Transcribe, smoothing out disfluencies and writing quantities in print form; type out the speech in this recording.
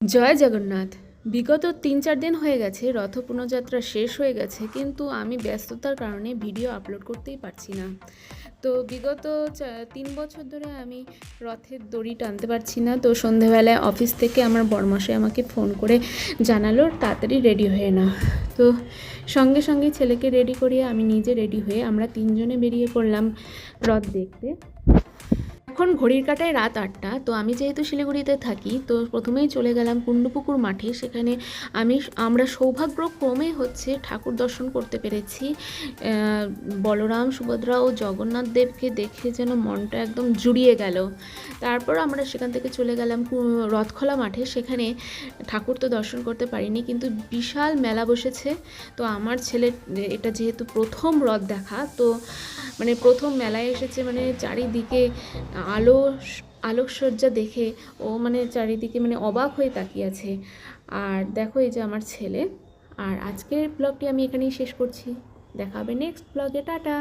জয় জগন্নাথ। বিগত ৩-৪ দিন হয়ে গেছে রথ পুণ্যযাত্রা শেষ হয়ে গেছে, কিন্তু আমি ব্যস্ততার কারণে ভিডিও আপলোড করতেই পারছি না। তো বিগত ৩ বছর ধরে আমি রথের দড়ি টানতে পারছি না। তো সন্ধেবেলায় অফিস থেকে আমার বরমশাই আমাকে ফোন করে জানালো তাড়াতাড়ি রেডি হয়ে নাও। তো সঙ্গে সঙ্গে ছেলেকে রেডি করিয়ে আমি নিজে রেডি হয়ে আমরা ৩ জনে বেরিয়ে পড়লাম রথ দেখতে। এখন ঘড়ির কাঁটায় রাত ৮টা। তো আমি যেহেতু শিলিগুড়িতে থাকি, তো প্রথমেই চলে গেলাম কুণ্ডপুকুর মাঠে। সেখানে আমরা সৌভাগ্যক্রমে ঠাকুর দর্শন করতে পেরেছি। বলরাম, সুভদ্রা ও জগন্নাথ দেবকে দেখে যেন মনটা একদম জুড়িয়ে গেল। তারপর আমরা সেখান থেকে চলে গেলাম রথখোলা মাঠে। সেখানে ঠাকুর তো দর্শন করতে পারিনি, কিন্তু বিশাল মেলা বসেছে। তো আমার ছেলের এটা যেহেতু প্রথম রথ দেখা, তো প্রথম মেলায় এসেছে, চারিদিকে আলোকসজ্জা দেখে ও চারিদিকে অবাক হয়ে তাকিয়ে আছে। আর দেখো, এই যে আমার ছেলে। আর আজকের ব্লগটি আমি এখানেই শেষ করছি। দেখা হবে নেক্সট ব্লগে। টাটা।